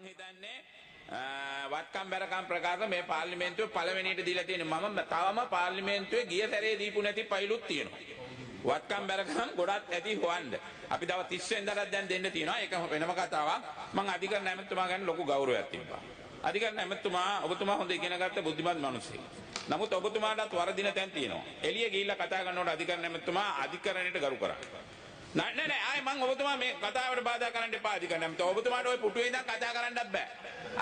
මං හිතන්නේ වත්කම් බැරකම් ප්‍රකාශ මේ පාර්ලිමේන්තුවේ පළවෙනියට දීලා තියෙන මම තවම පාර්ලිමේන්තුවේ ගිය සැරේ දීපු නැති පයිලුත් තියෙනවා. වත්කම් බැරකම් ගොඩක් ඇති හොයන්න. අපි දවස් 30 වෙනිදාට දැන් දෙන්න තියෙනවා. ඒක වෙනම කතාවක්. මං අධිකරණ ඇමතුමා ගැන ලොකු ගෞරවයක් තිබ්බා. අධිකරණ ඇමතුමා ඔබතුමා හොඳ ඉගෙනගත්ත බුද්ධිමත් මිනිස්සෙක්. නමුත් ඔබතුමාටත් වරදින තැන් තියෙනවා. එළිය ගිහිල්ලා කතා කරනකොට අධිකරණ ඇමතුමා අධිකරණයට ගරු කරා. නෑ ආයි මං ඔබතුමා මේ කතාවට බාධා කරන්න එපා අධිකරණ ඇමතුමා. ඔබතුමාට ওই පුටුවේ ඉඳන් කතා කරන්නත් බෑ.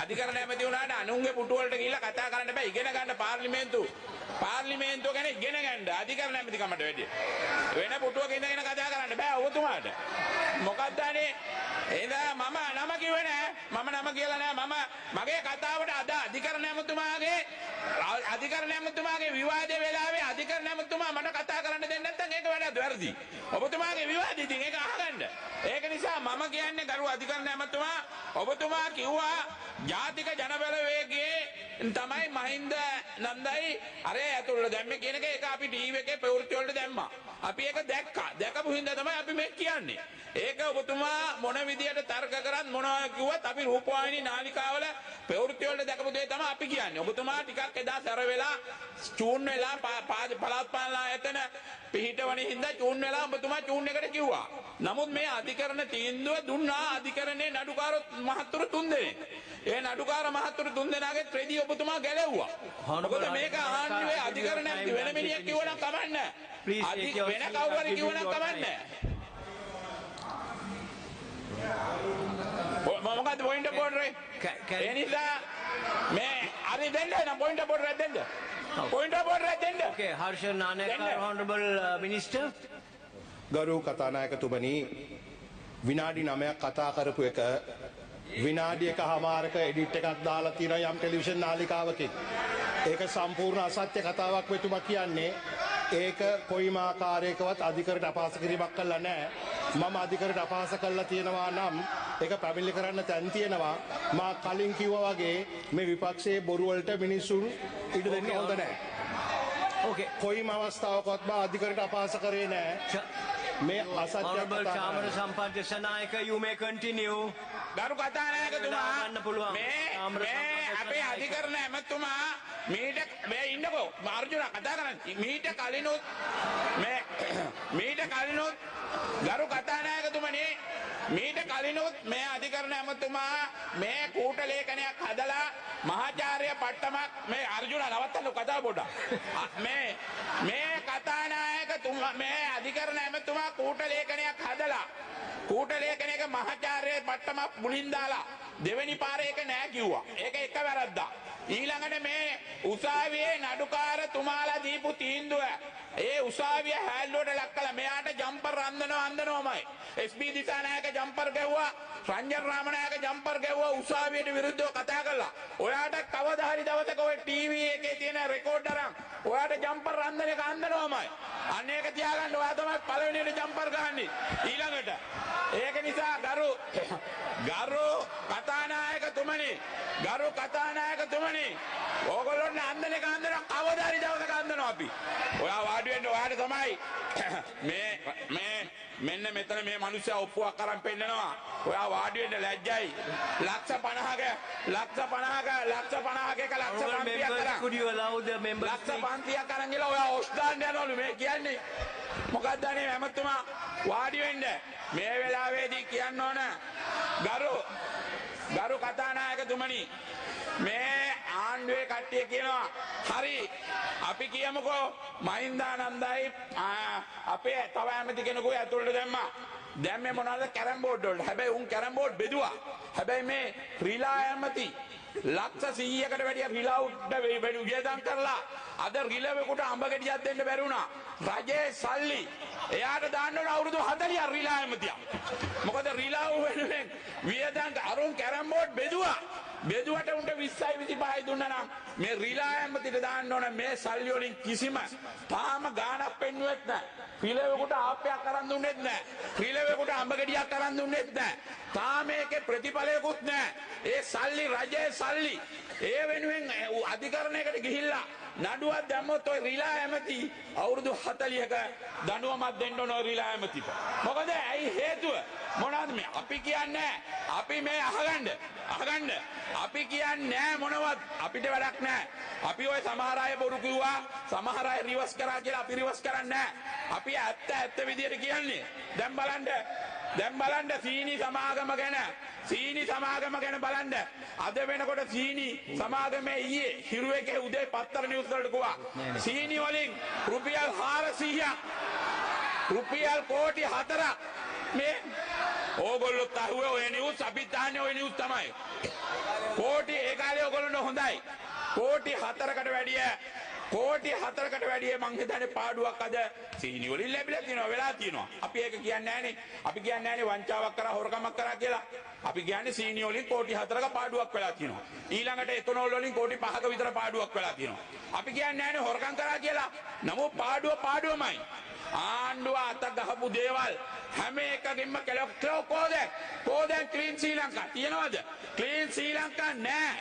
අධිකරණ ඇමති වුණාට අනුන්ගේ පුටු වලට ගිහිල්ලා කතා කරන්න බෑ. ඉගෙන ගන්න පාර්ලිමේන්තුව ගැන ඉගෙන ගන්න අධිකරණ ඇමති කමට වැඩි. වෙන පුටුවක ඉඳගෙන කතා කරන්න බෑ ඔබතුමාට. මොකක්ද අනේ? එහෙනම් මම නම කිව්වේ නෑ. මම නම කියලා නෑ. මගේ කතාවට අද අධිකරණ ඇමතුමාගේ විවාදයේ වෙලාවේ අධිකරණ ඇමතුමා මට කතා කරන්න දෙන්නේ නැත්නම් ඒක වැඩක් වැරදි. ඔබතුමාගේ විවාදේ ඉතින් ඒක අහගන්න. ඒක නිසා මම කියන්නේ ගරු අධිකරණ ඇමතුමා ඔබතුමා කිව්වා ජාතික ජනබල වේගයේ තමයි මහින්ද නන්දයි අරේ ඇතුළට දැම්මේ කියන එක ඒක අපි ටීවී එකේ ප්‍රවෘත්ති වලට දැම්මා. අපි ඒක දැක්කා. දැකපු හින්දා තමයි අපි මේ කියන්නේ. ඒක ඔබතුමා මොන විදියට තර්ක කරත් මොනවා කිව්වත් අපි රූපවාහිනී නාලිකාවල ප්‍රවෘත්ති වලට දැකපු දේ තමයි අපි කියන්නේ. ඔබතුමා ටිකක් එදා සැර වෙලා චූන් වෙලා පළාත් පාලන ආයතන පිහිටවණි හින්දා චූන් වෙලා ඔබතුමා චූන් එකට කිව්වා. නමුත් මේ අධිකරණ තීන්දුව දුන්නා අධිකරණයේ නඩුකාර මහත්තුරු 3 දෙනෙක්. ඒ නඩුකාර මහත්තුරු 3 දෙනාගේ ත්‍රෙඩි ඔබතුමා ගැලෙව්වා. මොකද මේක ආණ්ඩුවේ අධිකරණ නැති වෙන මිනිහෙක් කිව්වනම් කමන්නේ නැහැ. වෙන කවුරු හරි කිව්වනම් කමන්නේ නැහැ. මොකද්ද පොයින්ට් ඔෆ් ඕඩර් එක? ඒ නිසා මේ හරි දෙන්න නම් පොයින්ට් ඔෆ් ඕඩර් එක දෙන්න. පොයින්ට් ඔෆ් ඕඩර් එක දෙන්න. Okay, Harshan Nanekar, Honorable Minister. ගරු කතානායකතුමනි විනාඩි 9ක් කතා කරපු එක විනාඩි එකමාරක එඩිට් එකක් දාලා තියෙනවා යම් ටෙලිවිෂන් නාලිකාවකින්. ඒක සම්පූර්ණ අසත්‍ය කතාවක් වෙතුමා කියන්නේ. ඒක කොයිම ආකාරයකවත් අධිකරණයට අපහාස කිරීමක් කළා නැහැ. මම අධිකරණයට අපහාස කළා තියෙනවා නම් ඒක පැමිණිලි කරන්න තැන් තියෙනවා. මා කලින් කිව්වා වගේ මේ විපක්ෂයේ බොරු වලට මිනිසුන් ඉඩ දෙන්න හොඳ නැහැ. Okay. කොයිම අවස්ථාවකවත් මා අධිකරණයට අපහාස කරේ නැහැ. මේ අසත්‍ය Honorable Chamara Sampath Desanayake, you may continue. ගරු කතානායකතුමා මේ අපේ අධිකරණ ඇමතුමා මේ ඉන්නකෝ අර්ජුන කතා කරන්නේ මීට කලිනුත් ගරු කතානායකතුමනි මීට කලිනුත් මේ අධිකරණ ඇමතුමා මේ කූට ලේඛනයක් හදලා මහාචාර්ය පට්ටමක් මේ අර්ජුන නවත්තන්න කතාව පොඩ්ඩක් මේ කතානායකතුමා මේ අධිකරණ ඇමතුමා කූට ලේඛනයක් හදලා කූට ලේඛනයක මහාචාර්ය පට්ටමක් මුලින් දාලා දෙවෙනි පාරේ ඒක නෑ කිව්වා. ඒක එක වැරද්දක්. ඊළඟට මේ උසාවියේ නඩුකාර තුමාලා දීපු තීන්දුව ඒ උසාවිය හැල්ලුවට ලක් කළා. මෙයාට ජම්පර් අන්දනවමයි. SP දිසානායක ජම්පර් ගැව්වා. රංජන් රාමනායක ජම්පර් ගැව්වා උසාවියට විරුද්ධව කතා කළා. ඔයාට කවදා හරි දවසක ඔය ටීවී එකේ තියෙන රෙකෝඩ් අරන් ඔයාට ජම්පර් අන්දන එක අන්දනවමයි. අන්න ඒක තියාගන්න ඔයා තමයි පළවෙනියට ජම්පර් ගහන්නේ. ඊළඟට ඒක නිසා ගරු කතානායකතුමනි ඕගොල්ලොන්ට අන්දන එක අන්දන කවදා හරි දවසක අන්දනවා අපි. ඔයා වාඩි වෙන්න ඔයාට තමයි මෙන්න මෙතන මේ මිනිස්සයා ඔප්පුවක් අරන් පෙන්නනවා. ඔයා වාඩි වෙන්න ලැජ්ජයි. ලක්ෂ 50ක Could you allow the members ලක්ෂ 500ක් අරන් ගිහලා ඔයා ඔස් දාන්න යනවලු මේ කියන්නේ. මොකක්ද අනේ ඇමතුමා වාඩි වෙන්න. මේ වෙලාවේදී කියන්න ඕන ගරු කතානායකතුමනි මේ ආණ්ඩුවේ කට්ටිය කියනවා හරි අපි කියමුකෝ මහින්දානන්දයි අපේ තව ඇමති කෙනෙකු ඇතුළට දැම්මා. දැම්මේ මොනවද කැරම් බෝඩ් වලට. හැබැයි උන් කැරම් බෝඩ් බෙදුවා. හැබැයි මේ රිලා ඇමති ලක්ෂ 100කට වැඩිය රිලා උඩ වියදම් කරලා අද රිලවෙකුට අඹ ගෙඩියක් දෙන්න බැරි වුණා. රජයේ සල්ලි එයාට දාන්න ඕන අවුරුදු 40ක් රිලා ඇමතියා. මොකද රිලා වෙනුවෙන් වියදම් අරුන් කැරම් බෝඩ් බෙදුවා. බෙදුවට උන්ට 20යි 25යි දුන්නා නම් මේ රිලා ඇමතිට දාන්න ඕන මේ සල්ලි වලින් කිසිම තාම ගාණක් පෙන්නුවෙත් නැහැ. රිලවෙකුට ආප්පයක් අරන් දුන්නෙත් නැහැ. රිලවෙකුට අඹ ගෙඩියක් අරන් දුන්නෙත් නැහැ. තාම මේකේ ප්‍රතිඵලයකුත් නැහැ. ඒ සල්ලි රජයේ සල්ලි ඒ වෙනුවෙන් අධිකරණයකට ගිහිල්ලා නඩුවක් දැම්මොත් ඔය රිලා ඇමති අවුරුදු 40ක දඬුවමක් දෙන්න ඕන ඔය රිලා ඇමතිට. මොකද ඇයි හේතුව? මොනවද මේ අපි කියන්නේ? අපි මේ අහගන්න අපි කියන්නේ මොනවත් අපිට වැඩක් නැහැ. අපි ඔය සමහර අය බොරු කිව්වා, සමහර අය රිවර්ස් කරා කියලා අපි රිවර්ස් කරන්නේ නැහැ. අපි ඇත්ත විදියට කියන්නේ. දැන් බලන්න සීනි සමාගම ගැන බලන්න. අද වෙනකොට සීනි සමාගමේ ඊයේ හිරු එකේ උදේ පත්තර නිවුස් වලට ගියා. සීනි වලින් රුපියල් 400ක් රුපියල් කෝටි 4ක් මේ ඕගොල්ලොත් අහුවේ ඔය නිවුස් අපිත් අහන්නේ ඔය නිවුස් තමයි. කෝටි ඒ කාලේ ඕගොල්ලෝ හොඳයි. කෝටි 4කට වැඩිය මං හිතන්නේ පාඩුවක් අද සීනි වලින් ලැබිලා තියෙනවා වෙලා තියෙනවා. අපි ඒක කියන්නේ නැහනේ. අපි කියන්නේ නැහනේ වංචාවක් කරා හොරකමක් කරා කියලා. අපි කියන්නේ සීනි වලින් කෝටි 4ක පාඩුවක් වෙලා තියෙනවා. ඊළඟට එතනෝල් වලින් කෝටි 5ක විතර පාඩුවක් වෙලා තියෙනවා. අපි කියන්නේ නැහනේ හොරකම් කරා කියලා. නමුත් පාඩුවමයි. ආණ්ඩුව අත ගහපු දේවල් හැම එකකින්ම කෝදෙන් ක්ලීන් ශ්‍රී ලංකා තියනවද? ක්ලීන් ශ්‍රී ලංකා නෑ.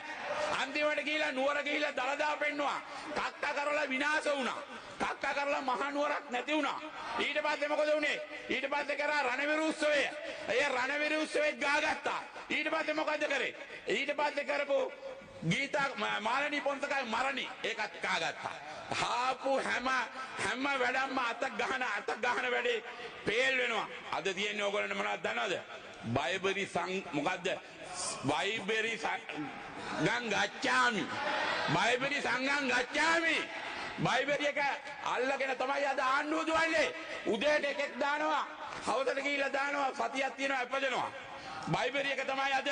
අන්තිමට ගිහිලා නුවර ගිහිලා දලදා පෙන්නවා. කක්ක කරලා විනාශ වුණා. කක්ක කරලා මහා නුවරක් නැති වුණා. ඊට පස්සේ මොකද වුනේ? ඊට පස්සේ කරා රණවිරු උත්සවය. ඒ රණවිරු උත්සවෙත් ගාගත්තා. ඊට පස්සේ මොකද කරේ? ඊට පස්සේ කරපු ගීතා මාළනී පොන්සකයි මරණි ඒකත් කාගත්තා. හාපු හැම වැඩක්ම අත ගහන වැඩේ පේල් වෙනවා. අද තියෙන්නේ ඕගොල්ලන්ට මොනවද දන්නවද? බයිබරි මොකද්ද? බයිබරි ගංගච්ඡාමි. බයිබරි සංගම් ගච්ඡාමි. බයිබරි එක අල්ලගෙන තමයි අද ආණ්ඩුව දුවන්නේ. උදේට එකෙක් දානවා, හවසට ගිහිල්ලා දානවා, සතියක් තියෙනවා අපදෙනවා. බයිබරි එක තමයි අද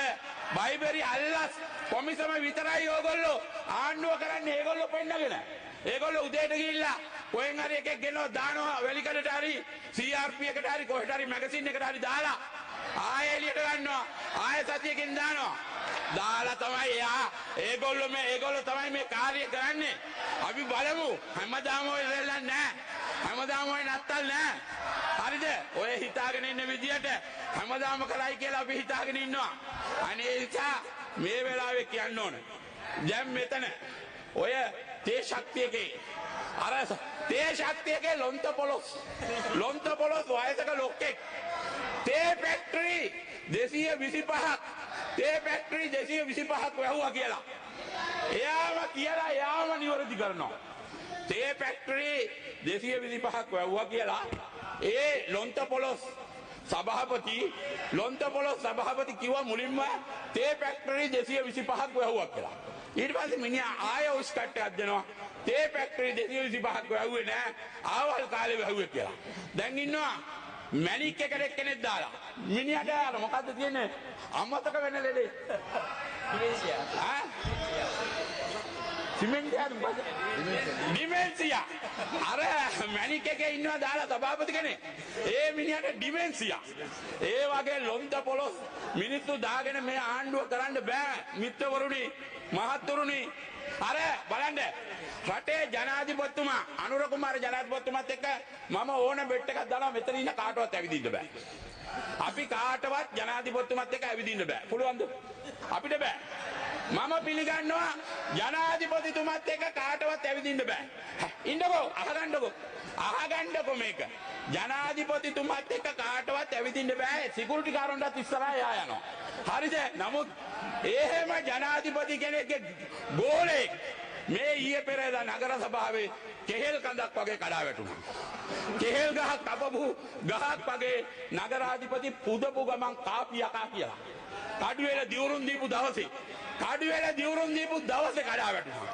බයිබරි අල්ලස් කොමිසම විතරයි ඕගොල්ලෝ ආණ්ඩුව කරන්නේ. ඒගොල්ලෝ පෙන්නගෙන ඒගොල්ලෝ උදේට ගිහිල්ලා කොහෙන් හරි එකෙක් ගෙනව දානවා වෙලිකඩට හරි CRP එකට හරි කොහෙට හරි මැගසින් එකට හරි දාලා ආයෙ එළියට ගන්නවා. ආයෙ සතියකින් දාලා තමයි ඒගොල්ලෝ තමයි මේ කාර්යය කරන්නේ. අපි බලමු. හැමදාම ඔය දෙල්ලන්නේ නැහැ. හැමදාම ඔය නත්තල් නැහැ. හරිද? ඔය හිතාගෙන ඉන්න විදියට හැමදාම කරයි කියලා අපි හිතාගෙන ඉන්නවා. අනේ නිසා මේ වෙලාවේ කියන්න ඕන. දැන් මෙතන ඔය තේ ශක්තියකේ තේ ශක්තියකේ ලොන්ත පොලොස් වයසක ලොක්කෙක් තේ ෆැක්ටරි 225ක් තේ ෆැක්ටරි 225ක් වැහුවා කියලා. එයාම නිවැරදි කරනවා. තේ ෆැක්ටරි 225ක් වැහුවා කියලා ඒ ලොන්තපොලොස් සභාපති කිව්වා මුලින්ම තේ ෆැක්ටරි 225ක් වැහුවා කියලා. ඊට පස්සේ මිනිහා ආයෙ උස් කට්ටයක් දෙනවා. තේ ෆැක්ටරි 225ක් වැහුවේ නෑ. ආවල් කාලේ වැහුවේ කියලා. දැන් ඉන්නවා මැනික් එකට කෙනෙක් දාලා. මිනිහට අර මොකද්ද තියෙන්නේ? අමතක වෙන ලෙඩේ. ඩිමෙන්සියා. අර මැනික් එකේ ඉන්නවා දාලා සභාපති කෙනෙක්. ඒ මිනිහට ඩිමෙන්සියා. ඒ වගේ ලොන්ත පොලොස් මිනිස්සු දාගෙන මේ ආණ්ඩුව කරන්න බෑ. මිත්‍රවරුනි, මහත්තුරුනි. අර බලන්න රටේ ජනාධිපතිතුමා අනුර කුමාර ජනාධිපතිතුමාත් එක්ක මම ඕන බෙට් එකක් දාලා මෙතන ඉන්න කාටවත් ඇවිදින්න බෑ. අපි කාටවත් ජනාධිපතිතුමාත් එක්ක ඇවිදින්න බෑ. පුළුවන්ද? අපිට බෑ. මම පිළිගන්නවා ජනාධිපතිතුමාත් එක්ක කාටවත් ඇවිදින්න බෑ. ඉන්නකෝ අහගන්නකෝ මේක. ජනාධිපතිතුමාත් එක්ක කාටවත් ඇවිදින්න බෑ. සිකියුරිටි කාරණාත් ඉස්සරහා යනවා. හරිද? නමුත් එහෙම ජනාධිපති කෙනෙක්ගේ ගෝලෙක් මේ ඊයේ පෙරේදා නගර සභාවේ කෙහෙල් කඳක් වගේ කඩා වැටුණා. කෙහෙල් ගහක් කපපු ගහක් වගේ නගරාධිපති පුදපු ගමන් කාපියකා කියලා. කඩුවෙල දිවුරුම් දීපු දවසේ කඩා වැටුණා.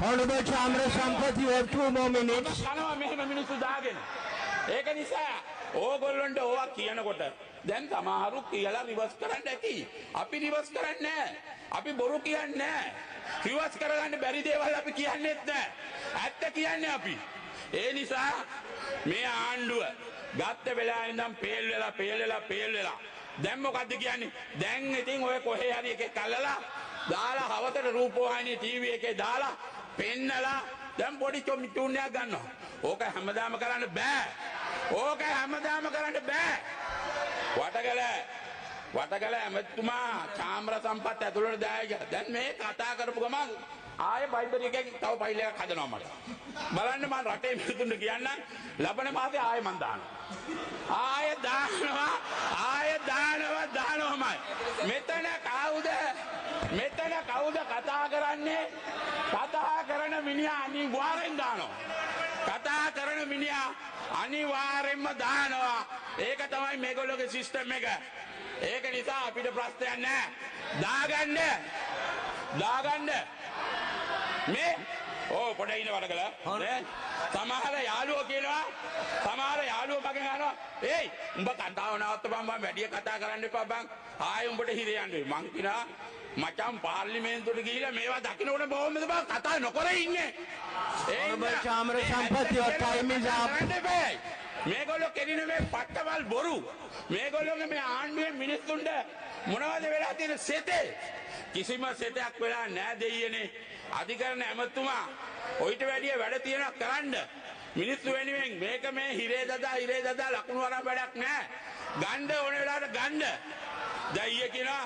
Honorable Chamber Sampath, you have 2 more minutes. කනවා මෙහෙම මිනිස්සු දාගෙන. ඒක නිසා ඕගොල්ලන්ට ඕවා කියනකොට දැන් සමහරු කියලා රිවර්ස් කරන්න ඇති. අපි රිවර්ස් කරන්නේ නැහැ. අපි බොරු කියන්නේ නැහැ. රිවර්ස් කරගන්න බැරි දේවල් අපි කියන්නේත් නැහැ. ඇත්ත කියන්නේ අපි. ඒ නිසා මේ ආණ්ඩුව ගත්ත වෙලාවෙ ඉඳන් පේල් වෙලා දැන් මොකද්ද කියන්නේ? දැන් ඉතින් ඔය කොහේ හරි එකෙක් අල්ලලා දාලා හවතට රූපවාහිනියේ ටීවී එකේ දාලා පෙන්නලා දැන් පොඩි චුන්නයක් ගන්නවා. ඕක හැමදාම කරන්න බෑ. වටකල වටකල ඇමතුමා චාම්‍ර සම්පත් ඇතුළට දාය කියලා. දැන් මේ කතා කරපු ගමන් ආයෙ බයිබල් එකකින් තව ෆයිල් එකක් හදනවා මට. බලන්න මම රටේ මිනිතුන්ට කියන්න ලබන මාසේ ආයෙ මන් දානවා. ආයෙ දානවාමයි. මෙතන කවුද කතා කරන්නේ? කතා කරන මිනිහා අනිවාර්යෙන් දානවා. කතා කරන මිනිහා අනිවාර්යෙන්ම දානවා. ඒක තමයි මේගොල්ලෝගේ සිස්ටම් එක. ඒක නිසා අපිට ප්‍රශ්නයක් නැහැ. දාගන්න මේ පොඩ ඉන්න වඩකල සමහර යාළුවෝ කියනවා මගෙන් අහනවා ඒයි උඹ කතාව නවත්තපන් බං වැඩි කතා කරන්න එපා බං ආයෙ උඹට හිරේ යන්න වෙයි මං කියනවා මචං පාර්ලිමේන්තුවට ගිහිල්ලා මේවා දකින්නකොට බොහොමද බං කතා නොකර ඉන්නේ Honorable Chamra Sampath, your time is up. මේගොල්ලෝ කෙරින මේ පට්ටවල් බොරු මේගොල්ලෝගේ මේ ආණ්ඩුවේ මිනිස්සුන්ට මොනවද වෙලා තියෙන සෙතේ කිසිම සෙතයක් වෙලා නැහැ දෙයියනේ අධිකරණ ඇමතුමා ඔයිට වැඩිය වැඩ තියෙනවා කරන්න මිනිස්සු වෙනුවෙන් මේක මේ හිරේ දදා ලකුණු වරන් වැඩක් නැහැ ගන්න ඕන වෙලාවට ගන්න දෙයිය කියනවා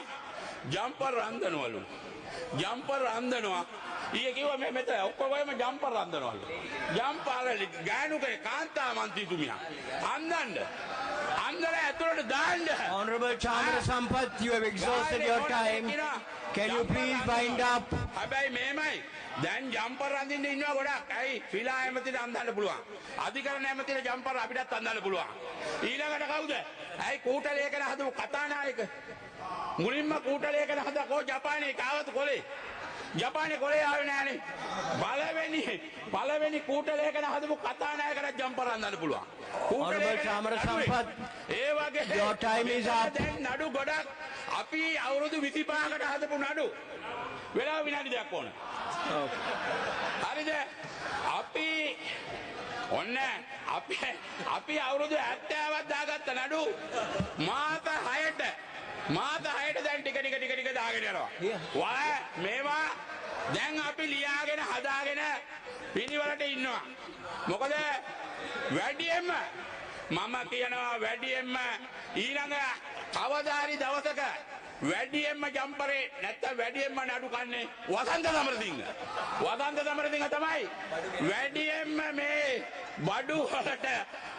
ජම්පර් රන්දනවා ඊයේ කිව්වා මේ මෙතන ඔක්කොගේම ජම්පර් රන්දනවලු ජම්පර් ගානුකේ කාන්තා මන්ත්‍රීතුමියා අන්දර ඇතුළට දාන්න Honorable Chamra Sampath, you have exhausted your time. Can you please wind up? හැබැයි මේමයි දැන් ජම්පර් රඳින්න ඉන්නවා ගොඩක්. ඇයි? ෆිලා ඇමතිට අඳන්න පුළුවන්. අධිකරණ ඇමතිට ජම්පර් අපිටත් අඳන්න පුළුවන්. ඊළඟට කවුද? ඇයි කූටලේකන හදපු කතානායක. මුලින්ම කූටලේකන හදකෝ ජපානයේ කාවත කොලේ. ජපානයේ කොලේ ආවේ නෑනේ. පළවෙනි කූටලේකන හදපු කතානායකට ජම්පර් අඳන්න පුළුවන්. Honorable Chamra Sampath, ඒ වගේ your time is up. දැන් නඩු ගොඩක් අපි අවුරුදු 25කට හදපු නඩු වෙලා විනාඩි 2ක් ඕන. හරිද? අපි අවුරුදු 70ක් දාගත්ත නඩු මාස 6ට දැන් ටික දාගෙන යනවා. මේවා දැන් අපි ලියාගෙන හදාගෙන පිළිවෙලට ඉන්නවා. මොකද වැඩියෙන්ම මම කියනවා වැඩියෙන්ම ඊළඟ කවදාරි දවසක වැඩියෙන්ම ජම්පරේ නැත්තම් වැඩියෙන්ම නඩු කන්නේ වසන්ත සමරසිංහ තමයි වැඩියෙන්ම මේ බඩු වලට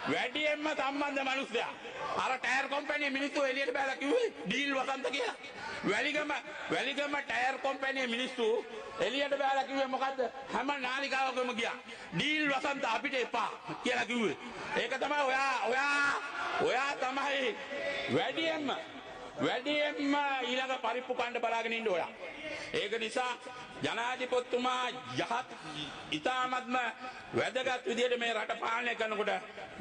වැඩියෙන්ම සම්බන්ධ මිනිස්සයා. අර ටයර් කම්පැනි මිනිස්සු එළියට බැලලා කිව්වේ ඩීල් වසන්ත කියලා. වැලිගම ටයර් කම්පැනි මිනිස්සු එළියට බැලලා කිව්වේ මොකද්ද? හැම නාලිකාවකම ගියා. ඩීල් වසන්ත අපිට එපා කියලා කිව්වේ. ඒක තමයි ඔයා තමයි වැඩියෙන්ම ඊළඟ පරිප්පු කණ්ඩ බලාගෙන ඉන්න ඔයා. ඒක නිසා ජනාධිපතිතුමා ඉතාමත්ම වැදගත් විදියට මේ රට පාලනය කරනකොට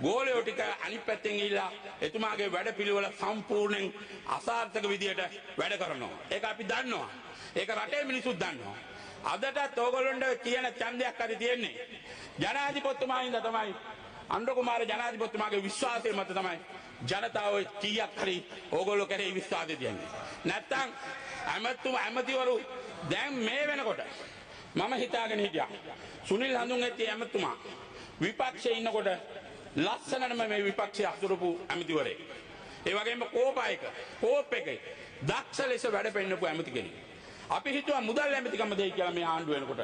ගෝලයෝ ටික අනිත් පැත්තෙන් ගිහිල්ලා එතුමාගේ වැඩපිළිවෙල සම්පූර්ණයෙන් අසාර්ථක විදියට වැඩ කරනවා. ඒක අපි දන්නවා. ඒක රටේ මිනිස්සුත් දන්නවා. අදටත් ඕගොල්ලොන්ට කියන ඡන්දයක් හරි තියෙන්නේ. ජනාධිපතිතුමා ඉඳ තමයි අනුර කුමාර ජනාධිපතිතුමාගේ විශ්වාසය මත තමයි ජනතාව කීයක් හරි ඕගොල්ලෝ කරේ විශ්වාසය තියන්නේ. නැත්තම් ඇමතිවරු දැන් මේ වෙනකොට මම හිතාගෙන හිටියා සුනිල් හඳුන්ගත්තේ ඇමතුමා විපක්ෂයේ ඉන්නකොට ලස්සනටම මේ විපක්ෂය අසුරපු ඇමතිවරේ. ඒ වගේම කෝප් එකේ දක්ෂ ලෙස වැඩ පෙන්නපු ඇමති කෙනෙක්. අපි හිතුවා මුදල් ඇමතිකම දෙයි කියලා මේ ආණ්ඩුව වෙනකොට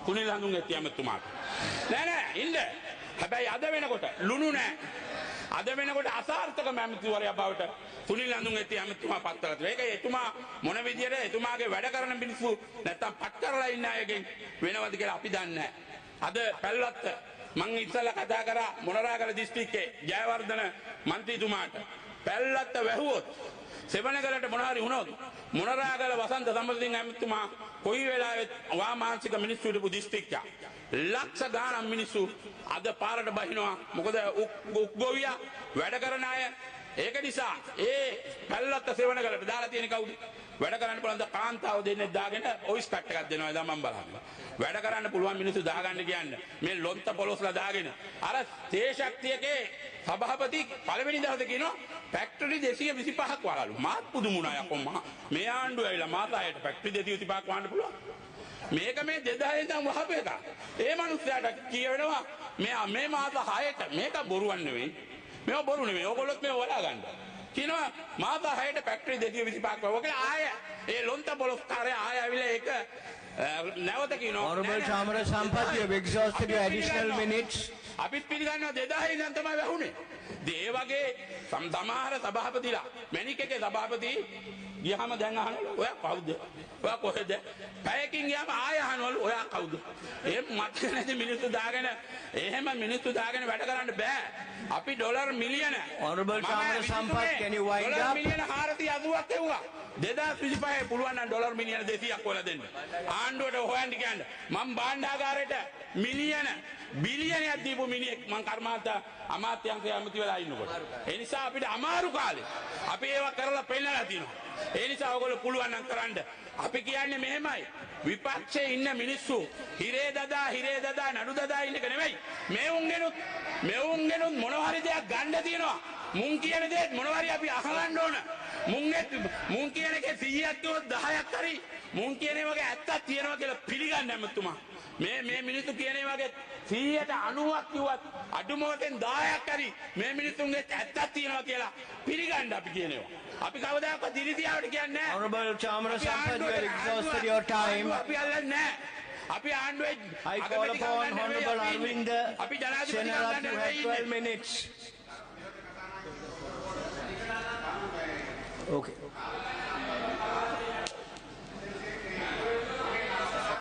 සුනිල් හඳුන්ගත්තේ ඇමතුමාට. නෑ ඉන්න. හැබැයි අද වෙනකොට ලුණු නෑ. අද වෙනකොට අසාර්ථක ඇමතිවරයා බවට සුනිල් හඳුන්ගත්තේ ඇමතුමා පත් කරලා තියෙනවා. ඒක එතුමා මොන විදියට එතුමාගේ වැඩ කරන මිනිස්සු නැත්තම් පත් කරලා ඉන්න අයගෙන් වෙනවද කියලා අපි දන්නේ නැහැ. අද පැල්ලත්ත මං ඉස්සලා කතා කරා මොනරාගල දිස්ත්‍රික්කේ ජයවර්ධන මන්ත්‍රීතුමාට පැල්ලත්ත වැහුවොත් සෙවණගලට මොනවාරි වුණොත් මොනරාගල වසන්ත සමරසිංහ ඇමතුමා කොයි වෙලාවෙත් වාමාංශික මිනිස්සු හිටපු දිස්ත්‍රික්කයක් ලක්ෂ ගාණක් මිනිස්සු අද පාරට බහිනවා. මොකද උක්ගොවියා වැඩ කරන අය. ඒක නිසා ඒ පැල්ලත්ත සෙවණගලට දාලා තියෙන කවුද? වැඩ කරන්න පුළුවන් ද කාන්තාව දෙන්නේ දාගෙන ඔයිස් කට් එකක් දෙනවා. එදා මම බලන්න. වැඩ කරන්න පුළුවන් මිනිස්සු දාගන්න කියන්නේ මේ ලොන්ත පොලොස්ලා දාගෙන අර තේශක්තියකේ සභාපති පළවෙනි දවසේ කියනවා ෆැක්ටරි 225ක් වලලු. මාත් පුදුමුණා යකෝ මේ ආණ්ඩුව ඇවිල්ලා මාත් ආයෙත් ෆැක්ටරි 225ක් වහන්න පුළුවන්. මේක මේ 2000 ඉඳන් වහපු එක. ඒ මිනිස්සයාට කියවෙනවා මේ මාස 6ට මේක බොරුවක් නෙවෙයි. මේක බොරු නෙවෙයි. ඕගොල්ලොත් මේක හොයා ගන්න. කියනවා මාස 6ට ෆැක්ටරි 225ක් වගේ ආය ඒ ලොන්ත බොලොස්කාරය ආය ඇවිල්ලා ඒක නැවත කියනවා Honorable Chamara Sampath, you have exhausted your additional minutes. අපිත් පිළිගන්නවා 2000 ඉඳන් තමයි වැහුනේ. ඒ වගේ සමහර සභාපතිලා මැනිකේගේ සභාපති ගියාම දැන් අහනවලු ඔයා කවුද? ඔයා කොහෙද? පැයකින් ගියාම ආය අහනවලු ඔයා කවුද? ඒ මත් නැති මිනිස්සු දාගෙන එහෙම මිනිස්සු දාගෙන වැඩ කරන්න බෑ. අපි ඩොලර් මිලියන Honorable Chamara Sampath, can you wind dollar up? මිලියන 480ක් එව්වා. 2025 පුළුවන් නම් ඩොලර් මිලියන 200ක් හොයලා දෙන්න. ආණ්ඩුවට හොයන්න කියන්න. මම භාණ්ඩාගාරයට මිලියන බිලියනයක් දීපු මිනිහෙක් මං කර්මාන්ත අමාත්‍යාංශය ඇමති වෙලා ඉන්නකොට. ඒ නිසා අපිට අමාරු කාලේ අපි ඒවා කරලා පෙන්නලා තිනවා. ඒ නිසා ඔයගොල්ලෝ පුළුවන් නම් කරන්න. අපි කියන්නේ මෙහෙමයි. විපක්ෂයේ ඉන්න මිනිස්සු හිරේ දදා නඩු දදා ඉන්න එක නෙමෙයි. මෙවුන්ගෙනුත් මොන හරි දෙයක් ගන්න තියෙනවා. මුන් කියන දේ මොනවා හරි අපි අහගන්න ඕන. මුන් කියන එකේ 100ක් කිව්වොත් 10ක් හරි මුන් කියන වගේ ඇත්තක් තියෙනවා කියලා පිළිගන්න හැමතුමා. මේ මිනිස්සු කියන වගේ 190ක් කිව්වත් අඩුමෝතෙන් 10ක් හරි මේ මිනිස්සුන්ගේ ඇත්තක් තියෙනවා කියලා පිළිගන්න අපි කියනවා. අපි කවදාකවත් දිලිතියාවට කියන්නේ නැහැ. Honorable Chamara Sampath, you have exhausted your time. අපි අල්ලන්නේ නැහැ. අපි ආණ්ඩුවේ I call upon Honorable Arvind Senarath, you have 12 minutes. Okay.